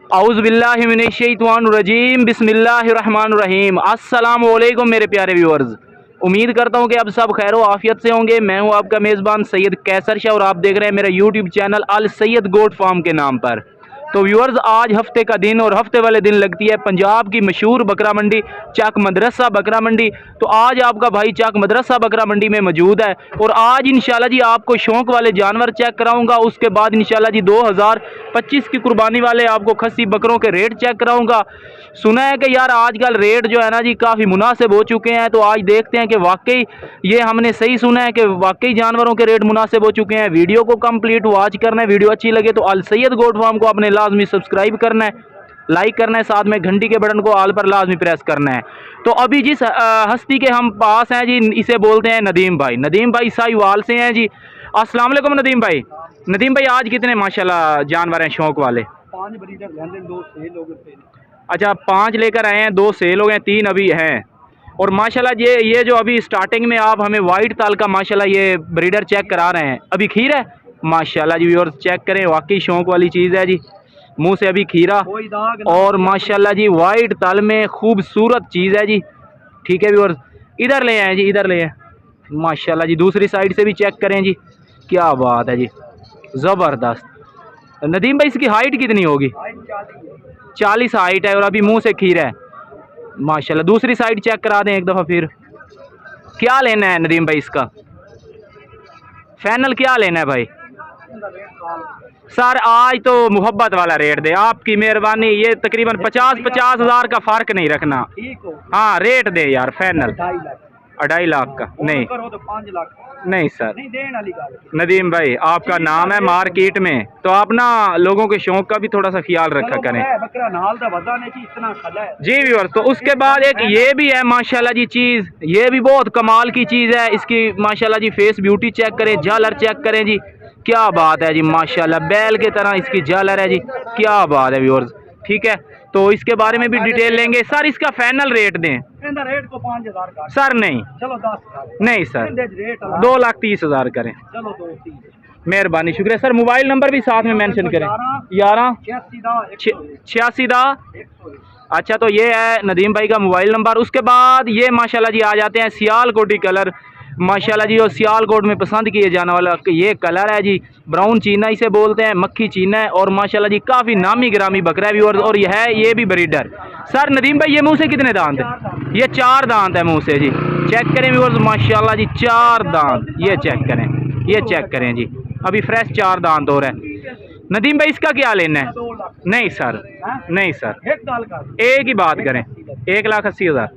औज़ुबिल्लाहि मिनश्शैतानिर्रजीम बिस्मिल्लाहिर्रहमानिर्रहीम। अस्सलाम वालेकुम मेरे प्यारे व्यूअर्स, उम्मीद करता हूँ कि अब सब खैर आफियत से होंगे। मैं हूँ आपका मेज़बान सैयद कैसर शाह और आप देख रहे हैं मेरा यूट्यूब चैनल अल सैयद गोट फार्म के नाम पर। तो व्यूअर्स, आज हफ्ते का दिन और हफ्ते वाले दिन लगती है पंजाब की मशहूर बकरा मंडी चक मदरसा बकरा मंडी। तो आज आपका भाई चक मदरसा बकरा मंडी में मौजूद है और आज इंशाल्लाह जी आपको शौक वाले जानवर चेक कराऊंगा। उसके बाद इंशाल्लाह जी 2025 की कुर्बानी वाले आपको खस्सी बकरों के रेट चेक कराऊंगा। सुना है कि यार आजकल रेट जो है ना जी काफ़ी मुनासिब हो चुके हैं, तो आज देखते हैं कि वाकई ये हमने सही सुना है कि वाकई जानवरों के रेट मुनासिब हो चुके हैं। वीडियो को कंप्लीट वॉच करना है, वीडियो अच्छी लगे तो अल सैयद गोट फार्म को अपने लाजमी सब्सक्राइब करना है, लाइक करना है, साथ में घंटी के बटन को आल पर लाजमी प्रेस करना है। तो अभी जिस हस्ती के हम पास हैं जी, इसे बोलते हैं नदीम भाई। नदीम भाई साहिवाल से हैं जी। अस्सलाम वालेकुम नदीम भाई। नदीम भाई, आज कितने माशाल्लाह जानवर हैं शौक वाले? 5 ब्रीडर लेंदे, 2 सेल हो गए। अच्छा, 5 लेकर आए हैं, 2 सेल हो गए, 3 अभी हैं। और माशाल्लाह ये जो अभी स्टार्टिंग में आप हमें वाइट ताल का माशाल्लाह ये ब्रीडर चेक करा रहे हैं, अभी खीर है माशाल्लाह जी। व्यूअर्स चेक करें, वाकई शौक वाली चीज़ है जी। मुंह से अभी खीरा और माशाल्लाह जी वाइट ताल में खूबसूरत चीज़ है जी। ठीक है व्यूअर्स, इधर ले आए जी, इधर ले आए माशाल्लाह जी। दूसरी साइड से भी चेक करें जी, क्या बात है जी, ज़बरदस्त। नदीम भाई, इसकी हाइट कितनी होगी? 40 हाइट है और अभी मुंह से खीरा है माशाल्लाह। दूसरी साइड चेक करा दें एक दफ़ा फिर। क्या लेना है नदीम भाई इसका? फाइनल क्या लेना है भाई? सर आज तो मोहब्बत वाला रेट दे, आपकी मेहरबानी। ये तकरीबन 50 हज़ार का फ़र्क नहीं रखना। हाँ रेट दे यार, फाइनल 2.5 लाख का नहीं तो 5 लाख नहीं सर। नहीं देने वाली गल। नदीम भाई, आपका नाम है मार्केट में, तो आप ना लोगों के शौक का भी थोड़ा सा ख्याल रखा करें जी व्यूअर्स। तो उसके बाद एक ये भी है माशाल्लाह जी चीज़, ये भी बहुत कमाल की चीज़ है। इसकी माशाल्लाह जी फेस ब्यूटी चेक करें, झालर चेक करें जी, क्या बात है जी माशाल्लाह। बैल के तरह इसकी झालर है जी, क्या बात है व्यूअर्स। ठीक है, तो इसके बारे में भी डिटेल लेंगे। सर इसका फाइनल रेट दें। रेट को 5,000 का सर नहीं, चलो 10 नहीं सर, 2,30,000 करें, चलो 2,30,000। मेहरबानी शुक्रिया सर। मोबाइल नंबर भी साथ में मेंशन करें। 11 86 दा। अच्छा, तो ये है नदीम भाई का मोबाइल नंबर। उसके बाद ये माशाल्लाह जी आ जाते हैं सियालकोटी कलर माशाल्लाह जी। और सियालकोट में पसंद किए जाने वाला ये कलर है जी, ब्राउन चीना इसे बोलते हैं, मक्खी चीना है और माशाल्लाह जी काफ़ी नामी गिरामी बकरा है व्यूअर्स। और यह है ये भी ब्रीडर। सर नदीम भाई, ये मुंह से कितने दांत है? ये 4 दांत है मुंह से जी। चेक करें व्यूअर्स माशाल्लाह जी, 4 दांत, ये चेक करें, ये चेक करें जी, अभी फ्रेश 4 दांत हो रहा है। नदीम भाई इसका क्या लेना है? नहीं सर, नहीं सर, एक ही बात करें, 1,80,000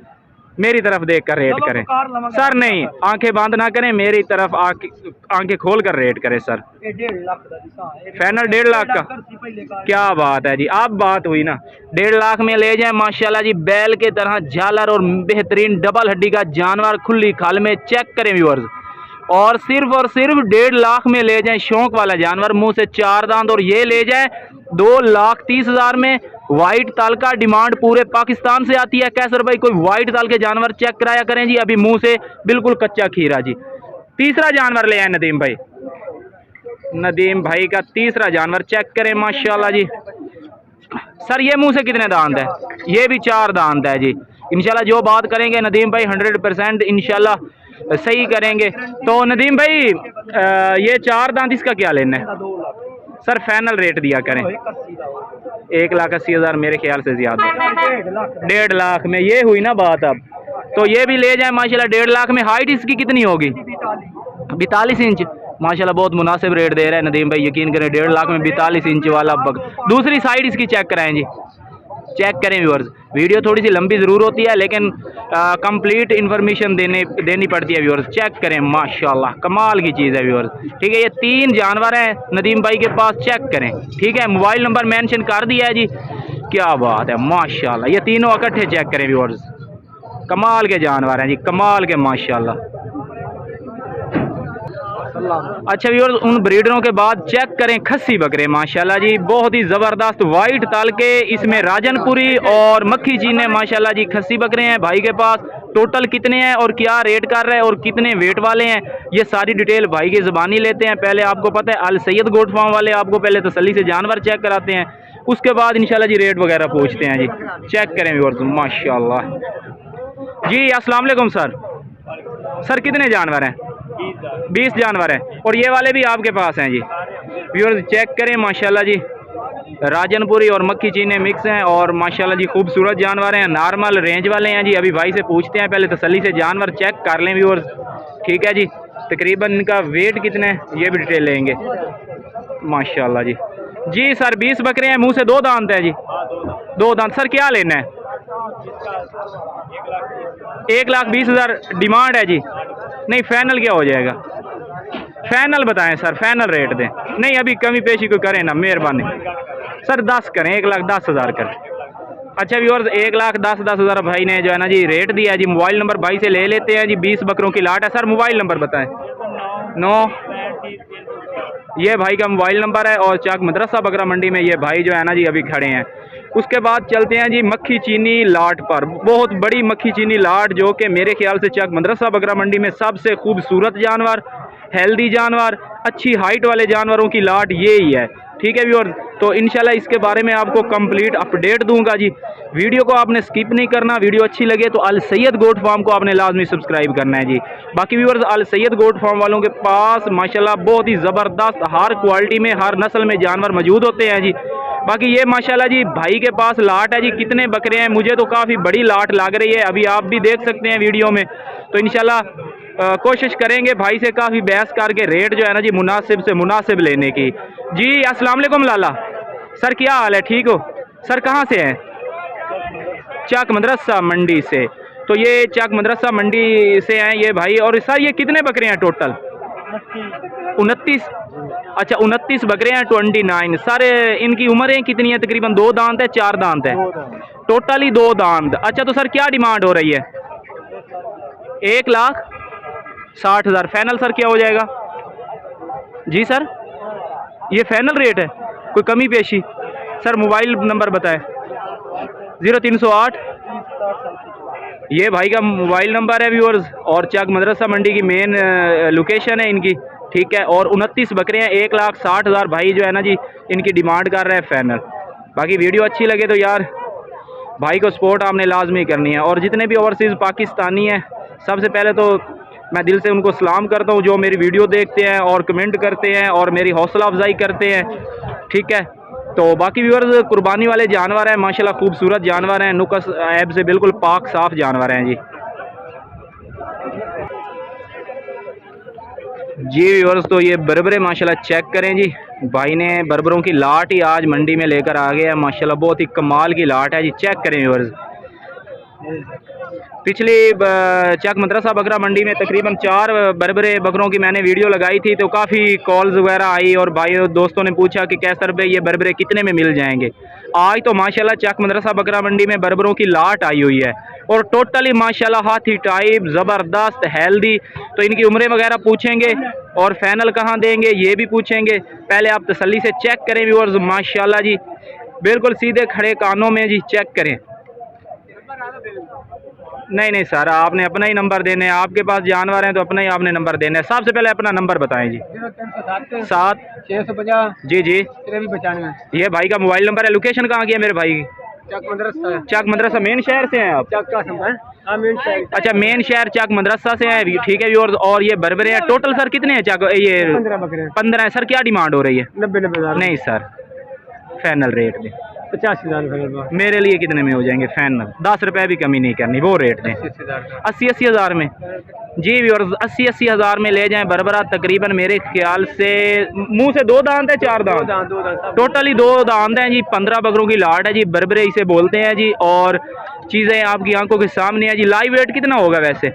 मेरी तरफ देख कर रेट करें सर। नहीं, आंखें बंद ना करें, मेरी तरफ आंखें खोल कर रेट करें सर। फाइनल 1.5 लाख का, क्या बात है जी। अब बात हुई ना, 1.5 लाख में ले जाएं माशाल्लाह जी। बैल के तरह झालर और बेहतरीन डबल हड्डी का जानवर खुली खाल में चेक करें व्यूअर्स। और सिर्फ 1.5 लाख में ले जाएं शौक वाला जानवर, मुंह से 4 दांत। और ये ले जाएं 2,30,000 में। वाइट ताल का डिमांड पूरे पाकिस्तान से आती है। कैसर भाई कोई वाइट ताल के जानवर चेक कराया करें जी, अभी मुंह से बिल्कुल कच्चा खीरा जी। तीसरा जानवर ले आए नदीम भाई। नदीम भाई का तीसरा जानवर चेक करें माशाल्लाह जी। सर ये मुंह से कितने दांत है? ये भी 4 दांत है जी। इंशाल्लाह जो बात करेंगे नदीम भाई 100% इंशाल्लाह सही करेंगे। तो नदीम भाई ये 4 दांत, इसका क्या लेना है? सर फाइनल रेट दिया करें। 1,80,000 मेरे ख्याल से ज़्यादा। 1.5 लाख में ये हुई ना बात। अब तो ये भी ले जाए माशाल्लाह 1.5 लाख में। हाइट इसकी कितनी होगी? 42 इंच माशाल्लाह, बहुत मुनासिब रेट दे रहे हैं नदीम भाई, यकीन करें 1.5 लाख में 42 इंच वाला बग। दूसरी साइड इसकी चेक कराएं जी, चेक करें व्यूअर्स। वीडियो थोड़ी सी लंबी ज़रूर होती है लेकिन कंप्लीट इन्फॉर्मेशन देनी पड़ती है व्यूअर्स। चेक करें माशाल्लाह, कमाल की चीज़ है व्यूअर्स। ठीक है, ये 3 जानवर हैं नदीम भाई के पास, चेक करें। ठीक है, मोबाइल नंबर मेंशन कर दिया है जी, क्या बात है माशाल्लाह। ये तीनों इकट्ठे चेक करें व्यूअर्स, कमाल के जानवर हैं जी, कमाल के माशाल्लाह। अच्छा व्यूअर्स, उन ब्रीडरों के बाद चेक करें खस्सी बकरे माशाल्लाह जी, बहुत ही ज़बरदस्त वाइट ताल के, इसमें राजनपुरी और मक्खी चीने माशाल्लाह जी खस्सी बकरे हैं भाई के पास। टोटल कितने हैं और क्या रेट कर रहे हैं और कितने वेट वाले हैं, ये सारी डिटेल भाई की ज़बानी लेते हैं। पहले आपको पता है अल सैयद गोट फार्म वाले आपको पहले तसल्ली से जानवर चेक कराते हैं, उसके बाद इंशाल्लाह जी रेट वगैरह पूछते हैं जी। चेक करें व्यूअर्स, माशाल्लाह जी। अस्सलाम वालेकुम सर। सर कितने जानवर हैं? 20 जानवर हैं और ये वाले भी आपके पास हैं जी। व्यूअर्स चेक करें माशाल्लाह जी, राजनपुरी और मक्खी चीने मिक्स हैं और माशाल्लाह जी खूबसूरत जानवर हैं, नॉर्मल रेंज वाले हैं जी। अभी भाई से पूछते हैं, पहले तसल्ली से जानवर चेक कर लें व्यूअर्स, ठीक है जी। तकरीबन इनका वेट कितना है ये भी डिटेल लेंगे माशाल्लाह जी। जी सर 20 बकरे हैं, मुंह से 2 दांत है जी। 2 दांत। सर क्या लेना है? 1,20,000 डिमांड है जी। नहीं फाइनल क्या हो जाएगा? फाइनल बताएं सर, फाइनल रेट दें। नहीं अभी कमी पेशी को करें ना, मेहरबानी सर। 10 करें, 1,10,000 करें। अच्छा व्यूअर्स 1,10,000 भाई ने जो है ना जी रेट दिया है जी। मोबाइल नंबर भाई से ले लेते हैं जी। 20 बकरों की लाट है। सर मोबाइल नंबर बताएं। 9 ये भाई का मोबाइल नंबर है और चाक मदरसा बकरा मंडी में ये भाई जो है ना जी अभी खड़े हैं। उसके बाद चलते हैं जी मक्खी चीनी लाट पर। बहुत बड़ी मक्खी चीनी लाट जो कि मेरे ख्याल से चाक मदरसा बकरा मंडी में सबसे खूबसूरत जानवर, हेल्दी जानवर, अच्छी हाइट वाले जानवरों की लाट ये ही है, ठीक है व्यूअर्स। तो इंशाल्लाह इसके बारे में आपको कंप्लीट अपडेट दूंगा जी। वीडियो को आपने स्किप नहीं करना। वीडियो अच्छी लगे तो अल सैयद गोट फार्म को आपने लाजमी सब्सक्राइब करना है जी। बाकी व्यूअर्स अल सैयद गोट फार्म वालों के पास माशाल्लाह बहुत ही ज़बरदस्त हर क्वालिटी में, हर नस्ल में जानवर मौजूद होते हैं जी। बाकी ये माशाल्लाह जी भाई के पास लाट है जी। कितने बकरे हैं? मुझे तो काफ़ी बड़ी लाट लग रही है, अभी आप भी देख सकते हैं वीडियो में। तो इंशाल्लाह कोशिश करेंगे भाई से काफ़ी बहस करके रेट जो है ना जी मुनासिब से मुनासिब लेने की। जी अस्सलाम वालेकुम लाला। सर क्या हाल है? ठीक हो सर? कहाँ से हैं? चाक मदरसा मंडी से। तो ये चाक मदरसा मंडी से हैं ये भाई। और सर ये कितने बकरे हैं टोटल? 29। अच्छा 29 बकरे हैं, 29। सर इनकी उम्रें कितनी है? तकरीबन 2 दांत है, 4 दांत है? टोटली 2 दांत। अच्छा तो सर क्या डिमांड हो रही है? 1,60,000 फाइनल। सर क्या हो जाएगा? जी सर ये फाइनल रेट है, कोई कमी पेशी? सर मोबाइल नंबर बताएं। 0308। ये भाई का मोबाइल नंबर है व्यूअर्स और चाक मदरसा मंडी की मेन लोकेशन है इनकी, ठीक है। और 29 बकरे हैं, 1,60,000 भाई जो है ना जी इनकी डिमांड कर रहे हैं फाइनल। बाकी वीडियो अच्छी लगे तो यार भाई को सपोर्ट आपने लाजमी करनी है। और जितने भी ओवरसीज़ पाकिस्तानी हैं सबसे पहले तो मैं दिल से उनको सलाम करता हूँ जो मेरी वीडियो देखते हैं और कमेंट करते हैं और मेरी हौसला अफजाई करते हैं, ठीक है। तो बाकी व्यूअर्स कुर्बानी वाले जानवर हैं माशाल्लाह, खूबसूरत जानवर हैं, नुक्स ऐब से बिल्कुल पाक साफ जानवर हैं जी। जी व्यूअर्स तो ये बरबरे माशाल्लाह चेक करें जी। भाई ने बरबरों की लाट ही आज मंडी में लेकर आ गया है माशाल्लाह, बहुत ही कमाल की लाट है जी। चेक करें व्यूअर्स। पिछली चाक मदरसा बकरा मंडी में तकरीबन 4 बरबरे बकरों की मैंने वीडियो लगाई थी तो काफ़ी कॉल्स वगैरह आई और भाई दोस्तों ने पूछा कि कैसे रुपये ये बरबरे कितने में मिल जाएंगे। आज तो माशाल्लाह चाक मदरसा बकरा मंडी में बरबरों की लाट आई हुई है और टोटली माशाल्लाह हाथी टाइप ज़बरदस्त हेल्दी। तो इनकी उम्रें वगैरह पूछेंगे और फाइनल कहाँ देंगे ये भी पूछेंगे। पहले आप तसल्ली से चेक करें व्यूअर्स माशाल्लाह जी, बिल्कुल सीधे खड़े कानों में जी। चेक करें। नहीं सर आपने अपना ही नंबर देने हैं, आपके पास जानवर हैं तो अपना ही आपने नंबर देना है। सबसे पहले अपना नंबर बताएं जी। 7 जी जी 93 ये भाई का मोबाइल नंबर है। लोकेशन कहाँ की है मेरे भाई की? चाक मदरसा मेन शहर से हैं आप? अच्छा मेन शहर चाक मदरसा से हैं, ठीक है व्यूअर्स। और ये बरबरे हैं टोटल सर कितने हैं? चाक ये 15 है। सर क्या डिमांड हो रही है? 90,000। नहीं सर फाइनल रेट दें। 85,000 मेरे लिए कितने में हो जाएंगे फाइनल? 10 रुपये भी कमी नहीं करनी, वो रेट दें। 80,000 में जी व्यूअर्स, 80,000 में ले जाएं बरबरा। तकरीबन मेरे ख्याल से मुंह से 2 दांत है, 4 दांत? टोटली 2 दांत हैं जी। 15 बकरों की लाट है जी, बरबरे इसे बोलते हैं जी। और चीज़ें आपकी आंखों के सामने है जी। लाइव वेट कितना होगा वैसे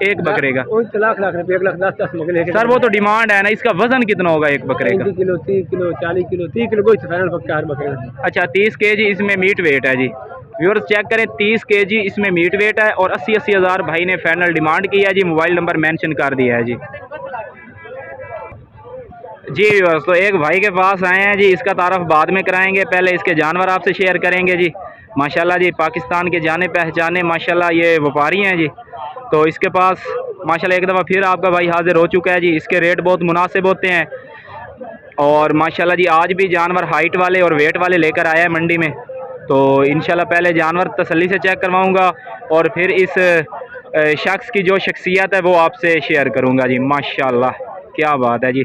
एक बकरे का? 1,00,000 रुपये, 1,10,000 सर वो तो डिमांड है ना, इसका वजन कितना होगा एक बकरे का? 30 किलो 40 किलो 30 किलो कोई फाइनल पक्का हर बकरे का। अच्छा 30 kg इसमें मीट वेट है जी। व्यूअर्स चेक करें 30 kg इसमें मीट वेट है और 80,000 भाई ने फाइनल डिमांड की है जी। मोबाइल नंबर मेंशन कर दिया है जी। जी व्यूअर्स तो एक भाई के पास आए हैं जी, इसका तारफ़ बाद में कराएंगे, पहले इसके जानवर आपसे शेयर करेंगे जी। माशाल्लाह जी पाकिस्तान के जाने पहचाने माशाल्लाह ये व्यापारी हैं जी। तो इसके पास माशाल्लाह एक दफ़ा फिर आपका भाई हाजिर हो चुका है जी। इसके रेट बहुत मुनासिब होते हैं और माशाल्लाह जी आज भी जानवर हाइट वाले और वेट वाले लेकर आया है मंडी में। तो इंशाल्लाह पहले जानवर तसल्ली से चेक करवाऊंगा और फिर इस शख्स की जो शख्सियत है वो आपसे शेयर करूंगा जी। माशाल्लाह क्या बात है जी।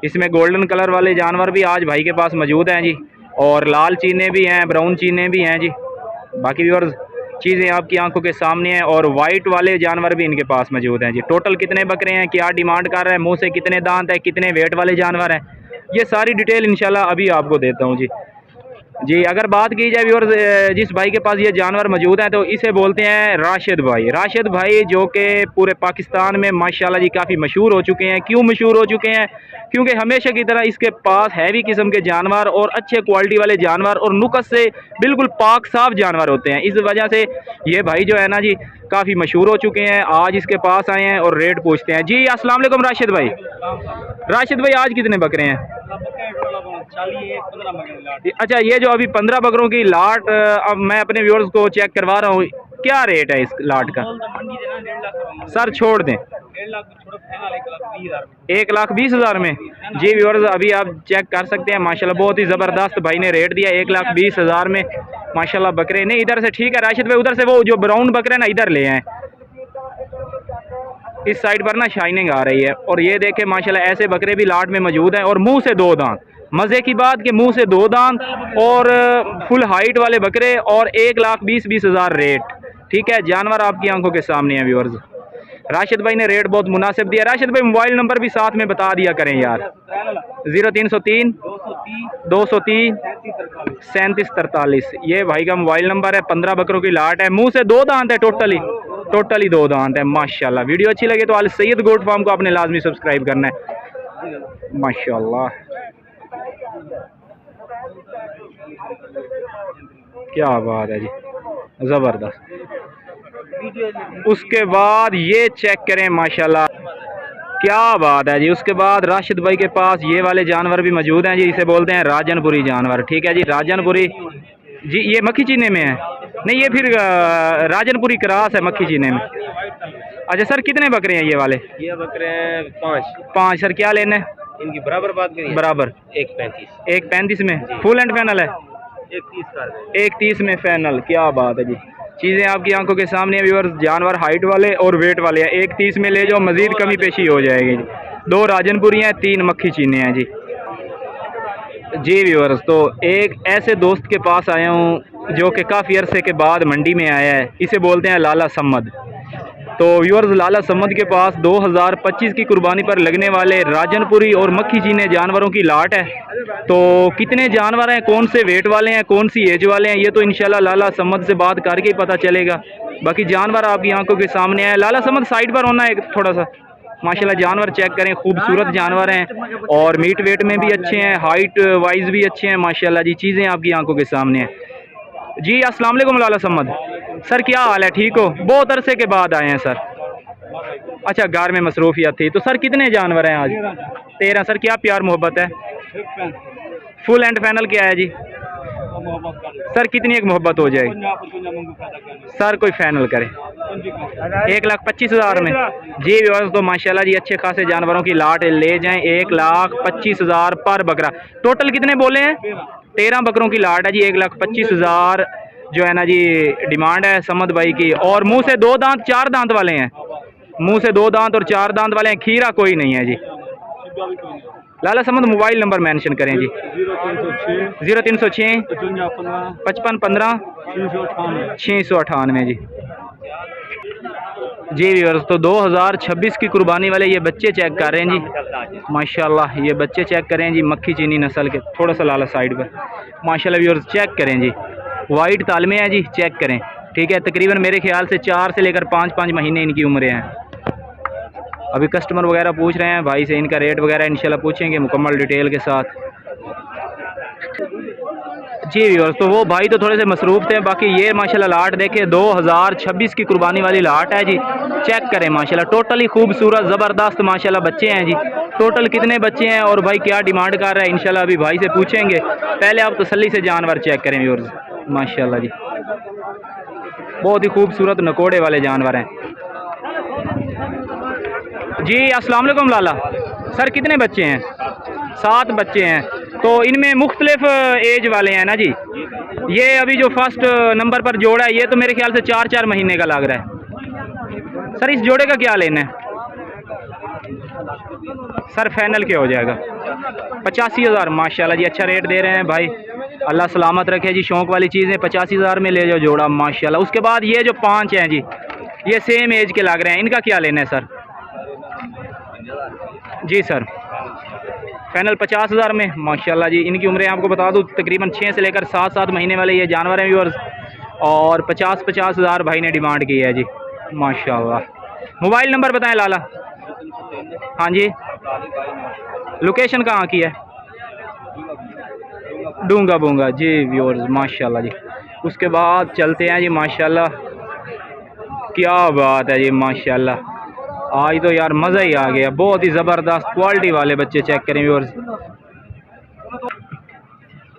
इसमें गोल्डन कलर वाले जानवर भी आज भाई के पास मौजूद हैं जी, और लाल चीने भी हैं, ब्राउन चीने भी हैं जी। बाकी व्यूअर्स चीज़ें आपकी आंखों के सामने हैं, और वाइट वाले जानवर भी इनके पास मौजूद हैं जी। टोटल कितने बकरे हैं, क्या डिमांड कर रहे हैं, मुँह से कितने दांत है, कितने वेट वाले जानवर हैं, ये सारी डिटेल इंशाल्लाह अभी आपको देता हूँ जी। जी अगर बात की जाए व्यूअर्स जिस भाई के पास ये जानवर मौजूद हैं तो इसे बोलते हैं राशिद भाई। राशिद भाई जो कि पूरे पाकिस्तान में माशाल्लाह जी काफ़ी मशहूर हो चुके हैं। क्यों मशहूर हो चुके हैं? क्योंकि हमेशा की तरह इसके पास हैवी किस्म के जानवर और अच्छे क्वालिटी वाले जानवर और नुकस से बिल्कुल पाक साफ जानवर होते हैं। इस वजह से ये भाई जो है ना जी काफ़ी मशहूर हो चुके हैं। आज इसके पास आए हैं और रेट पूछते हैं जी। अस्सलाम वालेकुम राशिद भाई। राशिद भाई आज कितने बकरे हैं? अच्छा, ये जो अभी 15 बकरों की लाट अब मैं अपने व्यूअर्स को चेक करवा रहा हूँ, क्या रेट है इस लाट का? सर छोड़ दें 1,20,000 में। जी व्यूअर्स अभी आप चेक कर सकते हैं माशाल्लाह बहुत ही ज़बरदस्त भाई ने रेट दिया 1,20,000 में। माशाल्लाह बकरे नहीं इधर से ठीक है राशिद भाई, उधर से वो जो ब्राउन बकरे ना इधर ले आए, इस साइड पर ना शाइनिंग आ रही है। और ये देखें माशाल्लाह ऐसे बकरे भी लाट में मौजूद हैं और मुंह से 2 दांत। मज़े की बात कि मुंह से 2 दांत और फुल हाइट वाले बकरे और 1,20,000 रेट। ठीक है, जानवर आपकी आंखों के सामने है व्यूअर्स। राशिद भाई ने रेट बहुत मुनासिब दिया। राशिद भाई मोबाइल नंबर भी साथ में बता दिया करें यार। 0303 230 3743 ये भाई का मोबाइल नंबर है। 15 बकरों की लाट है, मुंह से 2 दांत है, टोटली 2 दांत है माशाल्लाह। वीडियो अच्छी लगे तो अल सैयद गोट फार्म को आपने लाजमी सब्सक्राइब करना है माशाल्लाह। क्या बात है जी, ज़बरदस्त। उसके बाद ये चेक करें माशाल्लाह, क्या बात है जी। उसके बाद राशिद भाई के पास ये वाले जानवर भी मौजूद हैं जी, इसे बोलते हैं राजनपुरी जानवर। ठीक है जी, राजनपुरी जी। ये मक्खी चीने में है? नहीं, ये फिर राजनपुरी क्रॉस है मक्खी चीने में। अच्छा सर कितने बकरे हैं ये वाले? ये बकरे 5 सर क्या लेना है इनकी बराबर बात करिए। बराबर 1,35 में फुल एंड फाइनल है। 1,30 में फाइनल। क्या बात है जी। चीज़ें आपकी आंखों के सामने व्यूअर्स, जानवर हाइट वाले और वेट वाले हैं। 1,30 में ले जाओ, मज़ीद कमी पेशी हो जाएगी जी। 2 राजनपुरी हैं, 3 मक्खी चीने हैं जी। जी व्यूअर्स, तो एक ऐसे दोस्त के पास आया हूँ जो कि काफ़ी अरसे के बाद मंडी में आया है, इसे बोलते हैं लाला सम्मद। तो व्यूअर्स लाला सम्मद के पास 2025 की कुर्बानी पर लगने वाले राजनपुरी और मक्खी चीने जानवरों की लाट है। तो कितने जानवर हैं, कौन से वेट वाले हैं, कौन सी एज वाले हैं, ये तो इंशाल्लाह लाला सम्मद से बात करके ही पता चलेगा। बाकी जानवर आपकी आंखों के सामने है। लाला सम्मद साइड पर होना है थोड़ा सा। माशाल्लाह जानवर चेक करें, खूबसूरत जानवर हैं और मीट वेट में भी अच्छे हैं, हाइट वाइज भी अच्छे हैं माशाल्लाह जी। चीज़ें आपकी आंखों के सामने हैं जी। अस्सलाम वालेकुम लाला सम्मद। सर क्या हाल है, ठीक हो? बहुत अरसे के बाद आए हैं सर। अच्छा, घर में मसरूफियत थी। तो सर कितने जानवर हैं आज? 13। सर क्या प्यार मोहब्बत है? फुल एंड फाइनल क्या है जी? सर कितनी एक मोहब्बत हो जाए सर, कोई फाइनल करे 1,25,000 में जी व्यूअर्स। तो माशाल्लाह जी अच्छे खासे जानवरों की लाट ले जाएं। 1,25,000 पर बकरा। टोटल कितने बोले हैं? 13 बकरों की लाट है जी। 1,25,000 जो है ना जी डिमांड है समद भाई की। और मुंह से 2 दांत 4 दांत वाले हैं, मुंह से 2 दांत और 4 दांत वाले हैं, खीरा कोई नहीं है जी। लाला समद मोबाइल नंबर मेंशन करें जी। 0306 55 15 698 जी। जी व्यूअर्स, तो 2026 की कुर्बानी वाले ये बच्चे चेक कर रहे हैं जी माशाल्लाह। ये बच्चे चेक करें जी, मक्खी चीनी नस्ल के। थोड़ा सा लाला साइड पर माशाल्लाह व्यूअर्स चेक करें जी। वाइट तालमे हैं जी, चेक करें। ठीक है, तकरीबन मेरे ख्याल से 4 से लेकर 5 महीने इनकी उम्रें हैं। अभी कस्टमर वगैरह पूछ रहे हैं भाई से, इनका रेट वगैरह इंशाल्लाह पूछेंगे मुकम्मल डिटेल के साथ जी व्यूअर्स। तो वो भाई तो थोड़े से मसरूफ़ थे। बाकी ये माशाल्लाह लाट देखे 2026 की कुर्बानी वाली लाट है जी। चेक करें माशाल्लाह, टोटली खूबसूरत ज़बरदस्त माशाल्लाह बच्चे हैं जी। टोटल कितने बच्चे हैं और भाई क्या डिमांड कर रहा है इंशाल्लाह अभी भाई से पूछेंगे। पहले आप तसल्ली से जानवर चेक करें व्यूअर्स माशाल्लाह जी। बहुत ही खूबसूरत नकोड़े वाले जानवर हैं जी। अस्सलाम वालेकुम लाला। सर कितने बच्चे हैं? 7 बच्चे हैं, तो इनमें मुख्तलिफ एज वाले हैं ना जी। ये अभी जो फर्स्ट नंबर पर जोड़ा है ये तो मेरे ख्याल से 4-4 महीने का लग रहा है। सर इस जोड़े का क्या लेना है? सर फाइनल क्या हो जाएगा? 85,000। माशाल्लाह जी, अच्छा रेट दे रहे हैं भाई, अल्लाह सलामत रखे जी। शौक वाली चीज़ें 85,000 में ले जाओ जोड़ा माशाल्लाह। उसके बाद ये जो 5 हैं जी, ये सेम एज के लग रहे हैं, इनका क्या लेना है सर? जी सर फाइनल 50,000 में माशाल्लाह जी। इनकी उम्रें आपको बता दूं तकरीबन 6 से लेकर 7-7 महीने वाले ये जानवर हैं व्यूअर्स, और 50,000 भाई ने डिमांड की है जी माशाल्लाह। मोबाइल नंबर बताएं लाला। हाँ जी, लोकेशन कहाँ की है? डूंगा बूंगा जी व्यूअर्स माशाल्लाह जी। उसके बाद चलते हैं जी माशाल्लाह, क्या बात है जी माशाल्लाह। आज तो यार मज़ा ही आ गया, बहुत ही ज़बरदस्त क्वालिटी वाले बच्चे चेक करें व्यूअर्स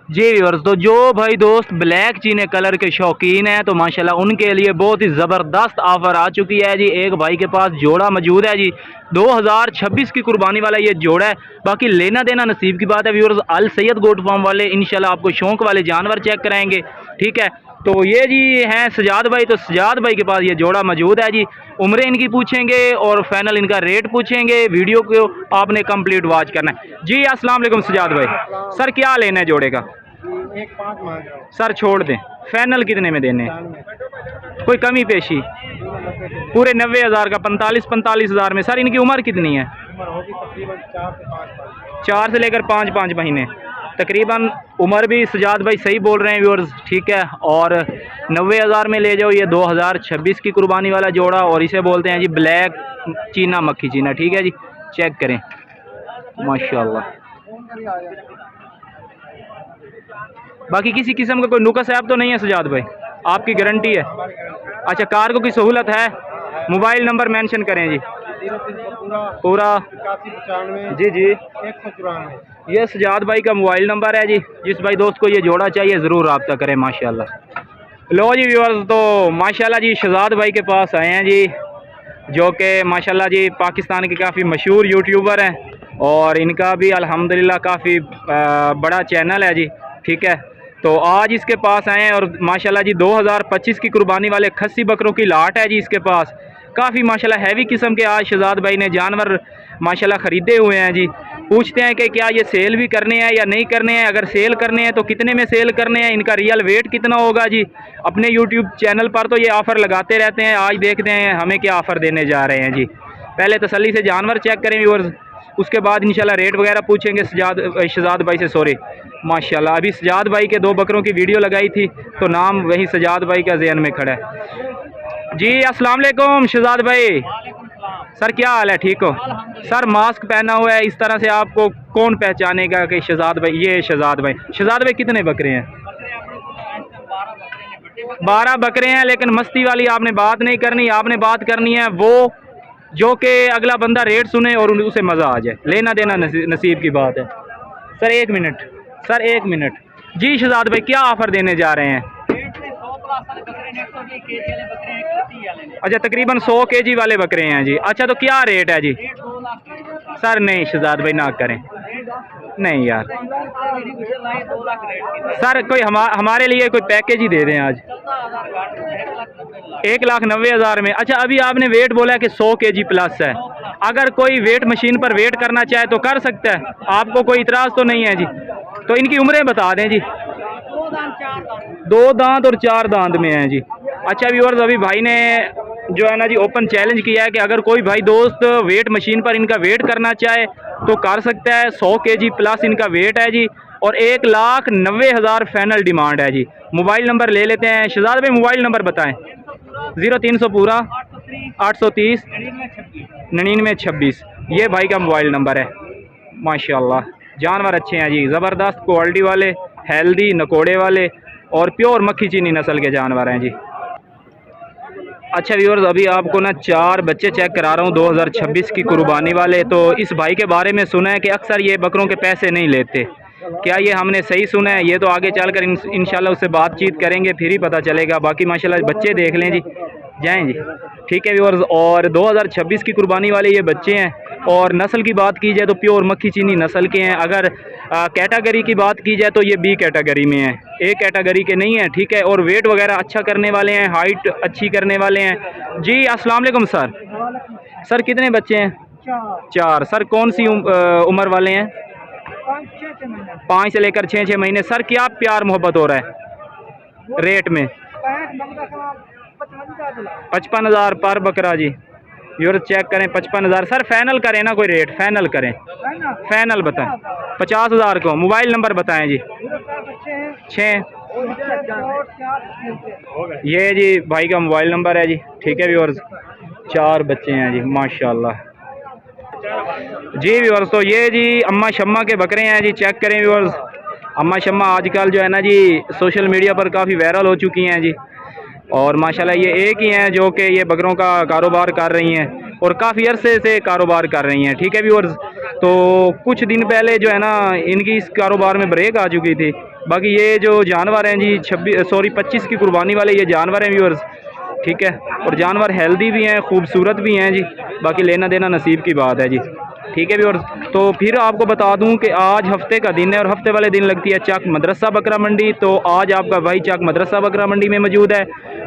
जी व्यूअर्स। तो जो भाई दोस्त ब्लैक चीने कलर के शौकीन हैं तो माशाल्लाह उनके लिए बहुत ही ज़बरदस्त ऑफ़र आ चुकी है जी। एक भाई के पास जोड़ा मौजूद है जी, 2026 की कुर्बानी वाला ये जोड़ा है। बाकी लेना देना नसीब की बात है व्यूअर्स। अल सैयद गोट फार्म वाले इंशाल्लाह आपको शौक वाले जानवर चेक कराएंगे, ठीक है। तो ये जी हैं सजाद भाई, तो सजाद भाई के पास ये जोड़ा मौजूद है जी। उम्रें इनकी पूछेंगे और फाइनल इनका रेट पूछेंगे। वीडियो को आपने कंप्लीट वॉच करना है जी। अस्सलाम वालेकुम सजाद भाई। सर क्या लेना है जोड़े का? 1.5 मांग रहा हूं। सर छोड़ दें, फाइनल कितने में देने? कोई कमी पेशी? पूरे 90,000 का 45,000 में। सर इनकी उम्र कितनी है? उम्र होगी तकरीबन 4 से लेकर 5 महीने तकरीबन उम्र भी सजाद भाई सही बोल रहे हैं व्यूअर्स, ठीक है। और 90,000 में ले जाओ ये 2026 की कुर्बानी वाला जोड़ा, और इसे बोलते हैं जी ब्लैक चीना मक्खी चीना, ठीक है जी। चेक करें माशाल्लाह। बाकी किसी किस्म का कोई नुकस ऐप तो नहीं है सजाद भाई, आपकी गारंटी है? अच्छा, कार को की सहूलत है? मोबाइल नंबर मेंशन करें जी पूरा। जी जी, 194। ये सजाद भाई का मोबाइल नंबर है जी। जिस भाई दोस्त को ये जोड़ा चाहिए ज़रूर रब्ता करें माशाल्लाह। लो जी व्यूअर्स, तो माशाल्लाह जी शहजाद भाई के पास आए हैं जी, जो कि माशाल्लाह जी पाकिस्तान के काफ़ी मशहूर यूट्यूबर हैं, और इनका भी अल्हम्दुलिल्लाह काफ़ी बड़ा चैनल है जी, ठीक है। तो आज इसके पास आए हैं, और माशाल्लाह जी 2025 की कुर्बानी वाले खस्सी बकरों की लाट है जी इसके पास। काफ़ी माशाल्लाह हैवी किस्म के आज शहजाद भाई ने जानवर माशाल्लाह ख़रीदे हुए हैं जी। पूछते हैं कि क्या ये सेल भी करने हैं या नहीं करने हैं, अगर सेल करने हैं तो कितने में सेल करने हैं, इनका रियल वेट कितना होगा जी। अपने यूट्यूब चैनल पर तो ये ऑफ़र लगाते रहते हैं, आज देखते हैं हमें क्या ऑफ़र देने जा रहे हैं जी। पहले तसल्ली से जानवर चेक करें व्यूअर्स, उसके बाद इंशाल्लाह रेट वगैरह पूछेंगे शहजाद भाई से। सॉरी माशाल्लाह, अभी सजाद भाई के 2 बकरों की वीडियो लगाई थी तो नाम वही सजाद भाई का ज़हन में खड़ा है जी। अस्सलाम वालेकुम शहजाद भाई। सर क्या हाल है, ठीक हो? सर मास्क पहना हुआ है, इस तरह से आपको कौन पहचानेगा कि शहजाद भाई? ये शहजाद भाई। शहजाद भाई कितने बकरे हैं? 12 बकरे हैं, लेकिन मस्ती वाली आपने बात नहीं करनी, आपने बात करनी है वो जो कि अगला बंदा रेट सुने और उसे मज़ा आ जाए। लेना देना नसीब की बात है। सर 1 मिनट, सर 1 मिनट जी। शहजाद भाई क्या ऑफ़र देने जा रहे हैं? अच्छा, तकरीबन 100 kg वाले बकरे हैं जी। अच्छा, तो क्या रेट है जी? सर नहीं शहजाद भाई ना करें, नहीं यार। सर कोई हमारे लिए कोई पैकेज ही दे दें आज, 1,90,000 में। अच्छा, अभी आपने वेट बोला है कि 100 kg प्लस है, अगर कोई वेट मशीन पर वेट करना चाहे तो कर सकता है, आपको कोई इतराज़ तो नहीं है जी? तो इनकी उम्रें बता दें जी। 2 दांत और 4 दांत में हैं जी। अच्छा व्यूअर्स, अभी भाई ने जो है ना जी ओपन चैलेंज किया है कि अगर कोई भाई दोस्त वेट मशीन पर इनका वेट करना चाहे तो कर सकता है। 100 kg प्लस इनका वेट है जी, और 1,90,000 फाइनल डिमांड है जी। मोबाइल नंबर ले लेते हैं शहजाद भाई, मोबाइल नंबर बताएं। 0300 पूरा 830 9926, ये भाई का मोबाइल नंबर है। माशाल्लाह जानवर अच्छे हैं जी, ज़बरदस्त क्वालिटी वाले, हेल्दी नकोड़े वाले और प्योर मक्खी चीनी नस्ल के जानवर हैं जी। अच्छा व्यूअर्स, अभी आपको ना 4 बच्चे चेक करा रहा हूँ 2026 की कुर्बानी वाले। तो इस भाई के बारे में सुना है कि अक्सर ये बकरों के पैसे नहीं लेते, क्या ये हमने सही सुना है? ये तो आगे चलकर इंशाल्लाह उससे बातचीत करेंगे, फिर ही पता चलेगा। बाकी माशाल्लाह बच्चे देख लें जी, जाएं जी, ठीक है व्यूअर्स। और 2026 की कुर्बानी वाले ये बच्चे हैं, और नस्ल की बात की जाए तो प्योर मक्खी चीनी नस्ल के हैं। अगर कैटेगरी की बात की जाए तो ये बी कैटेगरी में है, ए कैटेगरी के नहीं है, ठीक है। और वेट वगैरह अच्छा करने वाले हैं, हाइट अच्छी करने वाले हैं जी। अस्सलाम वालेकुम सर। सर कितने बच्चे हैं? 4। सर कौन सी उम्र वाले हैं? 5 से लेकर 6 महीने। सर क्या प्यार मोहब्बत हो रहा है रेट में? 55,000 पर बकरा जी। व्यूअर चेक करें 55,000। सर फाइनल करें ना, कोई रेट फाइनल करें, फाइनल बताएं। 50,000 को। मोबाइल नंबर बताएं जी। 6 ये जी भाई का मोबाइल नंबर है जी, ठीक है व्यूअर्स। 4 बच्चे हैं जी माशाल्लाह जी व्यूअर्स। तो ये जी अम्मा शम्मा के बकरे हैं जी, चेक करें व्यूअर्स। अम्मा शम्मा आजकल जो है ना जी सोशल मीडिया पर काफ़ी वायरल हो चुकी हैं जी, और माशाल्लाह ये एक ही हैं जो कि ये बकरों का कारोबार कर रही हैं और काफ़ी अरसे से कारोबार कर रही हैं, ठीक है व्यूअर्स। तो कुछ दिन पहले जो है ना इनकी इस कारोबार में ब्रेक आ चुकी थी। बाकी ये जो जानवर हैं जी 25 की कुर्बानी वाले ये जानवर हैं व्यूअर्स, ठीक है। और जानवर हेल्दी भी हैं, खूबसूरत भी हैं जी। बाकी लेना देना नसीब की बात है जी, ठीक है व्यूअर्स। तो फिर आपको बता दूं कि आज हफ्ते का दिन है और हफ्ते वाले दिन लगती है चक मदरसा बकरा मंडी। तो आज आपका भाई चक मदरसा बकरा मंडी में मौजूद है।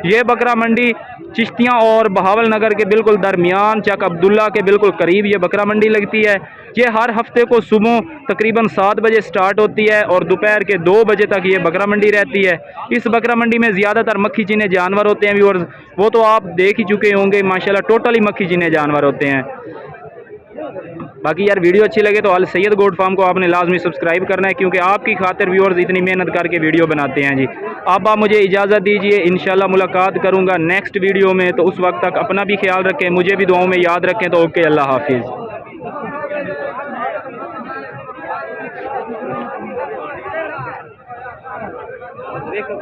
ये बकरा मंडी चिश्तियाँ और बहावल नगर के बिल्कुल दरमियान चक अब्दुल्ला के बिल्कुल करीब ये बकरा मंडी लगती है। ये हर हफ्ते को सुबह तकरीबन 7 बजे स्टार्ट होती है और दोपहर के 2 बजे तक ये बकरा मंडी रहती है। इस बकरा मंडी में ज़्यादातर मक्खी चीने जानवर होते हैं व्यूअर्स, वो तो आप देख ही चुके होंगे माशाल्लाह, टोटली मक्खी चीने जानवर होते हैं। बाकी यार वीडियो अच्छी लगे तो अल सैयद गोट फार्म को आपने लाजमी सब्सक्राइब करना है, क्योंकि आपकी खातिर व्यूअर्स इतनी मेहनत करके वीडियो बनाते हैं जी। अब आप मुझे इजाज़त दीजिए, इंशाल्लाह मुलाकात करूँगा नेक्स्ट वीडियो में। तो उस वक्त तक अपना भी ख्याल रखें, मुझे भी दुआओं में याद रखें। तो ओके, अल्लाह हाफिज़। देखो